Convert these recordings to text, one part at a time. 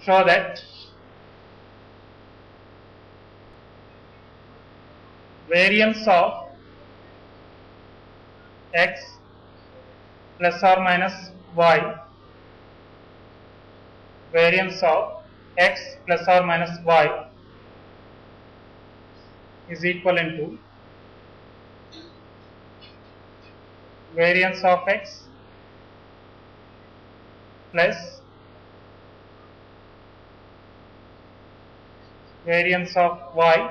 show that variance of x plus or minus y, variance of x plus or minus y is equivalent to variance of x plus variance of y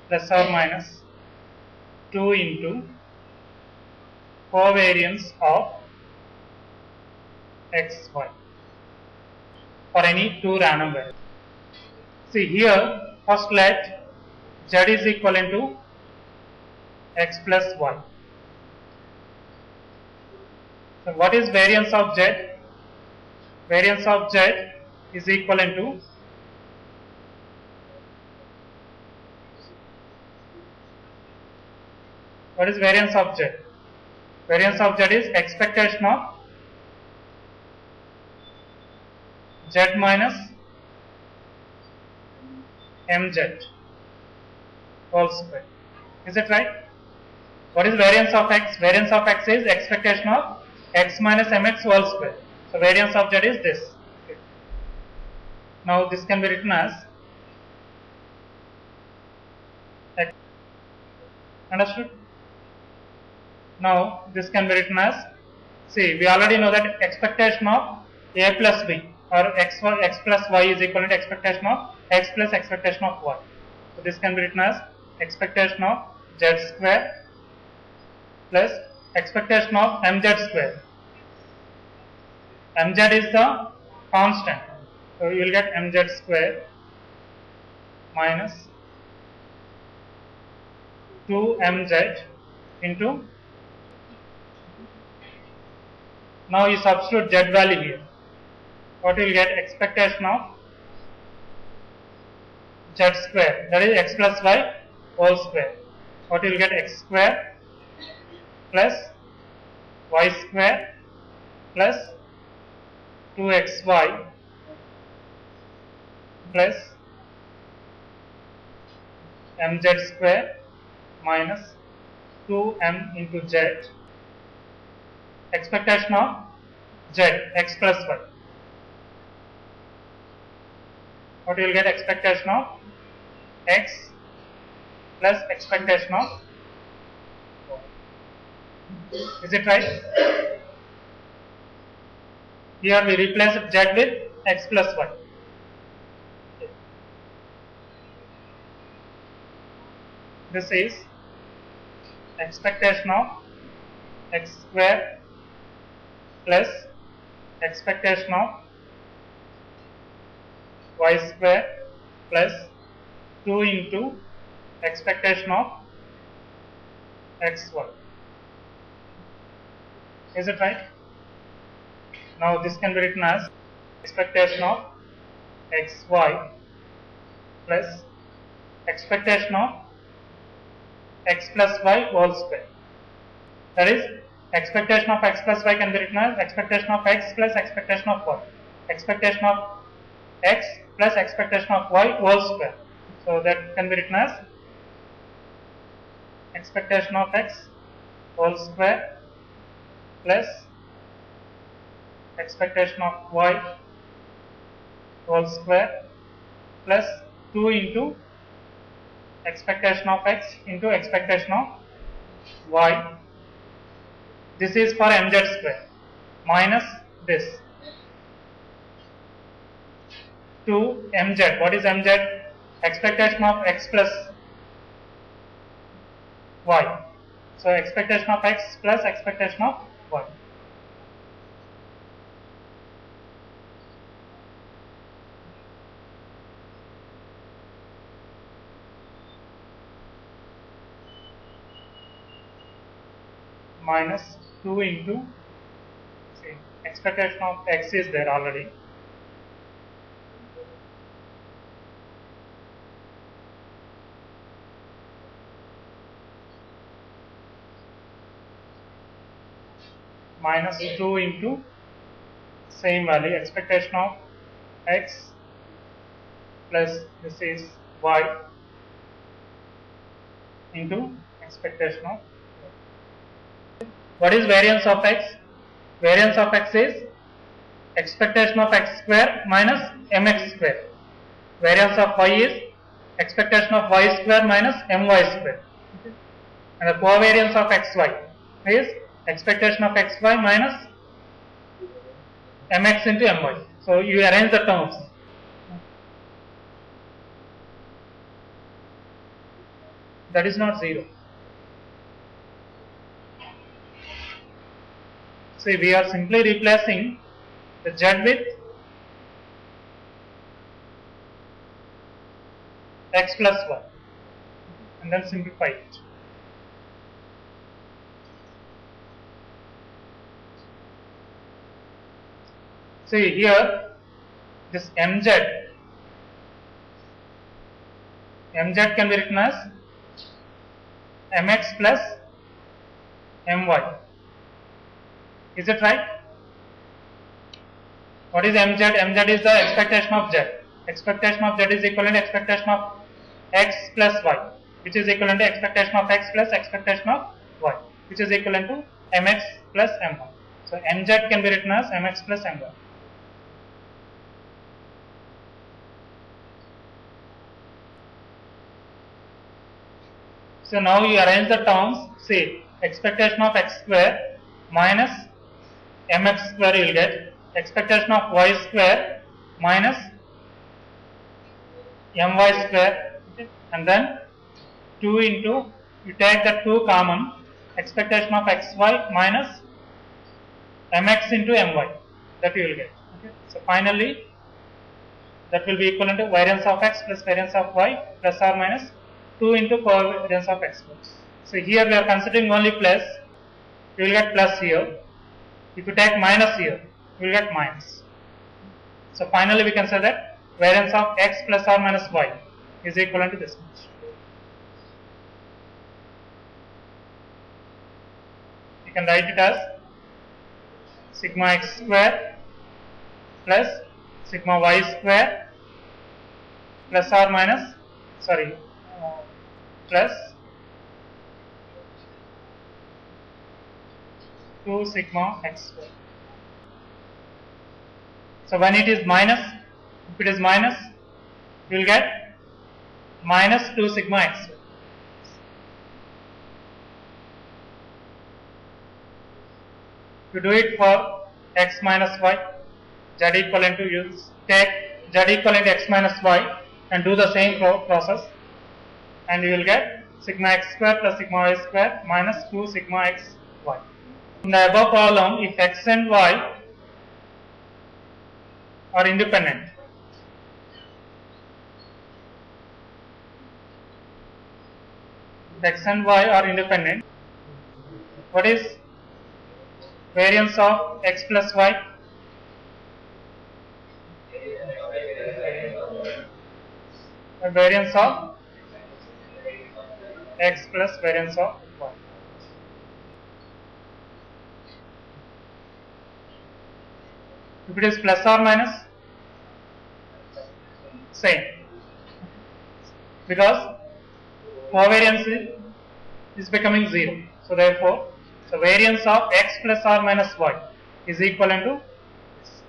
plus or minus 2 into covariance of x, y for any two random variables. See here, first let z is equivalent to x plus y. So what is variance of z? Variance of z is equivalent to what is variance of z? Variance of z is expectation of z minus mz whole square. Is it right? What is variance of x? Variance of x is expectation of x minus mx whole square. So variance of z is this. Okay. Now this can be written as x. Understood? Now this can be written as, see, we already know that expectation of a plus b or x plus y is equal to expectation of x plus expectation of y. So this can be written as expectation of z square plus expectation of mz square. Mz is the constant, so you will get mz square minus 2mz into, now you substitute z value here. What you will get? Expectation of z square, that is x plus y whole square. What you will get? X square plus y square plus 2xy plus mz square minus 2m into z. Expectation of z, x plus y. What you will get? Expectation of x plus expectation of y. Is it right? Here we replace z with x plus y. This is expectation of x square plus expectation of y square plus 2 into expectation of xy. Is it right? Now this can be written as expectation of xy plus expectation of x plus y whole square. That is, expectation of x plus y can be written as expectation of x plus expectation of y. Expectation of x plus expectation of y whole square. So that can be written as expectation of x whole square plus expectation of y whole square plus 2 into expectation of x into expectation of y. This is for mz square minus this 2 mz. What is mz? Expectation of x plus y. So expectation of x plus expectation of y. Minus 2 into, see, expectation of x is there already. Minus 2 into same value, expectation of x plus this is y into expectation of y. What is variance of x? Variance of x is expectation of x square minus mx square. Variance of y is expectation of y square minus my square. And the covariance of xy is expectation of xy minus mx into my. So you arrange the terms. That is not 0. See, we are simply replacing the z with x plus y and then simplify it. See here, this mz can be written as mx plus my. Is it right? What is mz? Mz is the expectation of z. Expectation of z is equivalent to expectation of x plus y, which is equivalent to expectation of x plus expectation of y, which is equivalent to mx plus my. So mz can be written as mx plus my. So now you arrange the terms. See, expectation of x square minus mx square you will get, expectation of y square minus my square, and then 2 into, you take the 2 common, expectation of xy minus mx into my, that you will get. Okay. So finally that will be equivalent to variance of x plus variance of y plus or minus 2 into covariance of x. So here we are considering only plus, you will get plus here. If you take minus here, you will get minus. So finally we can say that variance of x plus or minus y is equivalent to this much. You can write it as sigma x square plus sigma y square plus or minus, plus 2 sigma x square. So when it is minus, if it is minus, you will get minus 2 sigma x square. To do it for x minus y, z equivalent to, use take z equivalent to x minus y and do the same process, and you will get sigma x square plus sigma y square minus 2 sigma x y. In the above problem, if x and y are independent, x and y are independent, what is variance of x plus y? The variance of x plus variance of y. If it is plus or minus, same, because covariance is becoming 0. So therefore, the variance of x plus or minus y is equivalent to this.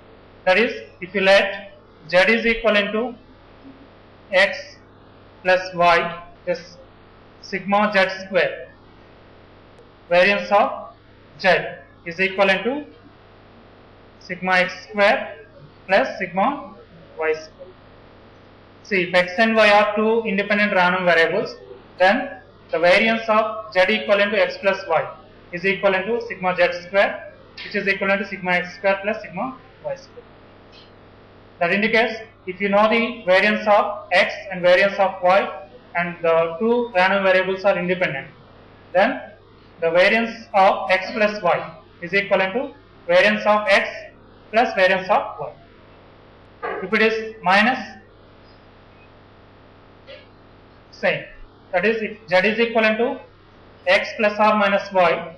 That is, if you let z is equivalent to x plus y, this sigma z square, variance of z is equivalent to sigma x square plus sigma y square. See, if x and y are two independent random variables, then the variance of z equivalent to x plus y is equivalent to sigma z square, which is equivalent to sigma x square plus sigma y square. That indicates, if you know the variance of x and variance of y and the two random variables are independent, then the variance of x plus y is equivalent to variance of x plus variance of y. If it is minus, same. That is, if z is equivalent to x plus or minus y,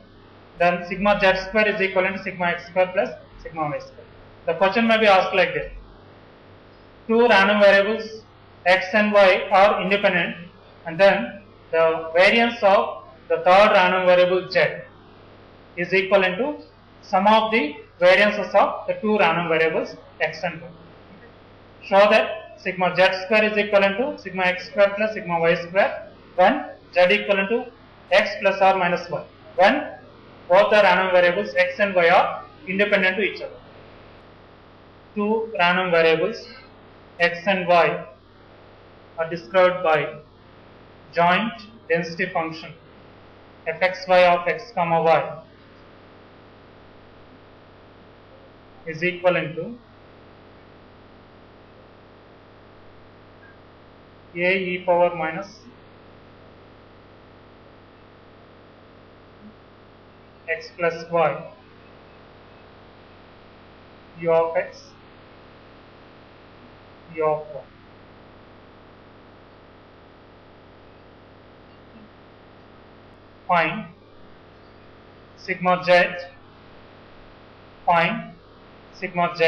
then sigma z square is equivalent to sigma x square plus sigma y square. the question may be asked like this. Two random variables x and y are independent, and then the variance of the third random variable z is equivalent to sum of the variances of the two random variables x and y. Show that sigma z square is equivalent to sigma x square plus sigma y square when z equivalent to x plus or minus y, when both the random variables x and y are independent to each other. Two random variables x and y are described by joint density function fxy of x comma y is equivalent to a e power minus x plus y u of x u of y. Find sigma z, find sigma z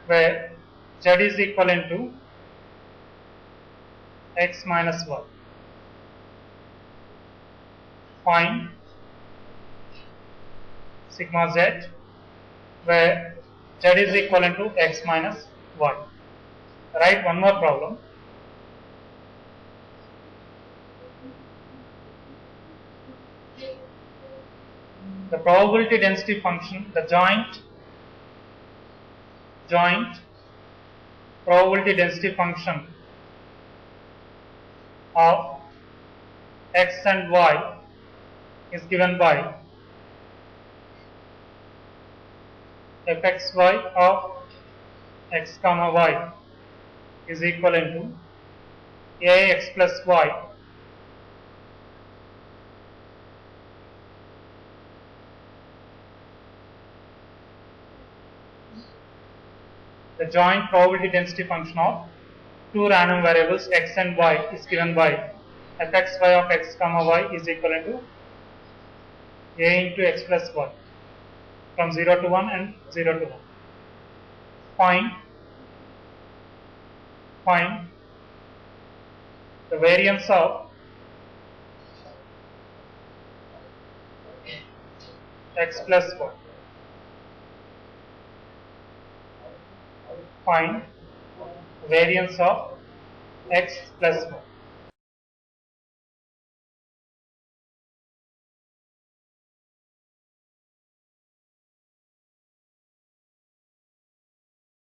where z is equivalent to x minus y. Find sigma z where z is equivalent to x minus y. Write one more problem. The probability density function, the joint probability density function of x and y is given by fxy of x comma y is equivalent to ax plus y the joint probability density function of two random variables x and y is given by fxy of x comma y is equivalent to a into x plus y from 0 to 1 and 0 to 1. Find the variance of x plus y. Find variance of x plus y.